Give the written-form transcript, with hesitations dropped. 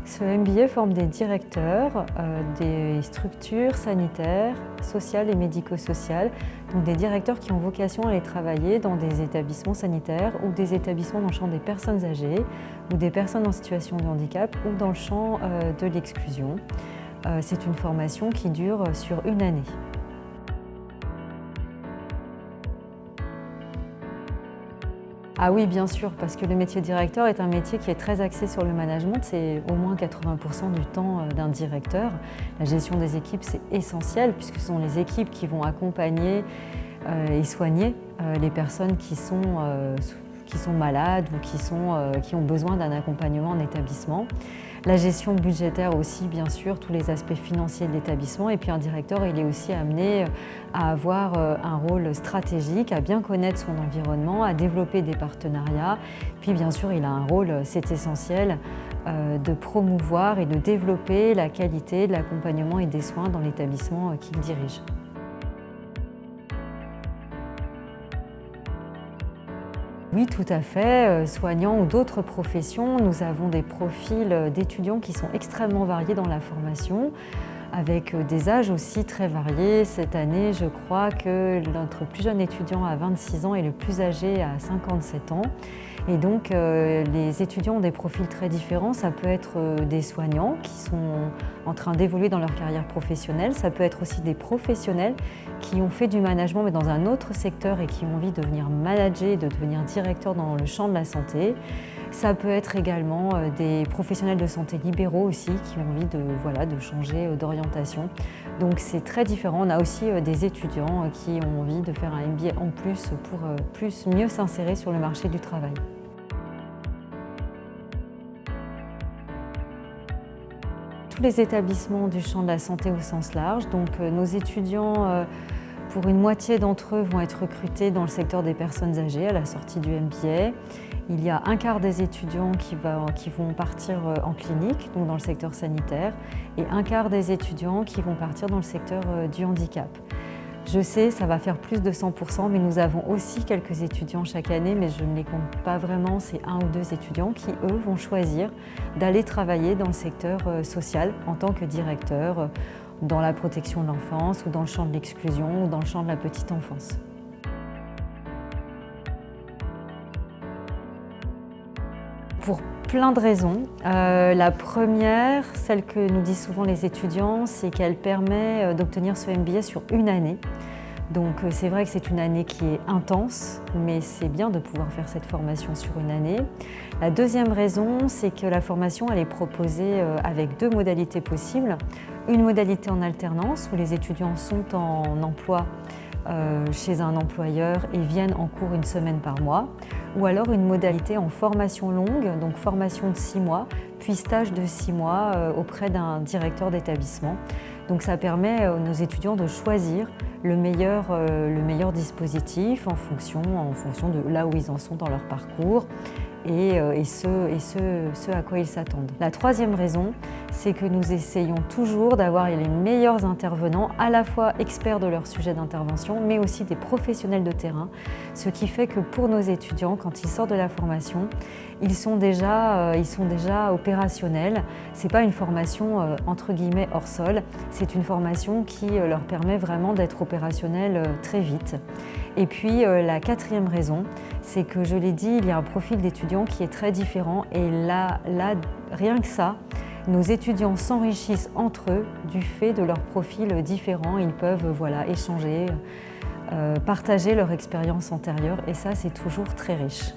Ce MBA forme des directeurs des structures sanitaires, sociales et médico-sociales, donc des directeurs qui ont vocation à aller travailler dans des établissements sanitaires ou des établissements dans le champ des personnes âgées ou des personnes en situation de handicap ou dans le champ de l'exclusion. C'est une formation qui dure sur une année. Ah oui, bien sûr, parce que le métier de directeur est un métier qui est très axé sur le management. C'est au moins 80% du temps d'un directeur. La gestion des équipes, c'est essentiel puisque ce sont les équipes qui vont accompagner et soigner les personnes qui sont malades ou qui ont besoin d'un accompagnement en établissement. La gestion budgétaire aussi, bien sûr, tous les aspects financiers de l'établissement. Et puis un directeur, il est aussi amené à avoir un rôle stratégique, à bien connaître son environnement, à développer des partenariats. Puis bien sûr, il a un rôle, c'est essentiel, de promouvoir et de développer la qualité de l'accompagnement et des soins dans l'établissement qu'il dirige. Oui, tout à fait. Soignants ou d'autres professions, nous avons des profils d'étudiants qui sont extrêmement variés dans la formation, avec des âges aussi très variés. Cette année, je crois que notre plus jeune étudiant a 26 ans et le plus âgé a 57 ans. Et donc, les étudiants ont des profils très différents. Ça peut être des soignants qui sont en train d'évoluer dans leur carrière professionnelle. Ça peut être aussi des professionnels qui ont fait du management mais dans un autre secteur et qui ont envie de devenir manager, de devenir directeur dans le champ de la santé. Ça peut être également des professionnels de santé libéraux aussi qui ont envie de changer d'orientation. Donc c'est très différent. On a aussi des étudiants qui ont envie de faire un MBA en plus pour mieux s'insérer sur le marché du travail. Tous les établissements du champ de la santé au sens large. Donc nos étudiants, pour une moitié d'entre eux, vont être recrutés dans le secteur des personnes âgées à la sortie du MBA. Il y a un quart des étudiants qui vont partir en clinique, donc dans le secteur sanitaire, et un quart des étudiants qui vont partir dans le secteur du handicap. Je sais, ça va faire plus de 100%, mais nous avons aussi quelques étudiants chaque année, mais je ne les compte pas vraiment, c'est 1 ou 2 étudiants qui, eux, vont choisir d'aller travailler dans le secteur social en tant que directeur, dans la protection de l'enfance ou dans le champ de l'exclusion ou dans le champ de la petite enfance. Pour plein de raisons. La première, celle que nous disent souvent les étudiants, c'est qu'elle permet d'obtenir ce MBA sur une année. Donc c'est vrai que c'est une année qui est intense, mais c'est bien de pouvoir faire cette formation sur une année. La deuxième raison, c'est que la formation elle est proposée avec 2 modalités possibles. Une modalité en alternance, où les étudiants sont en emploi chez un employeur et viennent en cours 1 semaine par mois, ou alors une modalité en formation longue, donc formation de 6 mois, puis stage de 6 mois auprès d'un directeur d'établissement. Donc ça permet à nos étudiants de choisir le meilleur dispositif en fonction de là où ils en sont dans leur parcours et ce à quoi ils s'attendent. La troisième raison, c'est que nous essayons toujours d'avoir les meilleurs intervenants, à la fois experts de leur sujet d'intervention, mais aussi des professionnels de terrain, ce qui fait que pour nos étudiants, quand ils sortent de la formation, ils sont déjà opérationnels. Ce n'est pas une formation entre guillemets hors sol, c'est une formation qui leur permet vraiment d'être opérationnels très vite. Et puis la quatrième raison, c'est que je l'ai dit, il y a un profil d'étudiants qui est très différent et là rien que ça, nos étudiants s'enrichissent entre eux du fait de leurs profils différents. Ils peuvent échanger, partager leur expérience antérieure et ça c'est toujours très riche.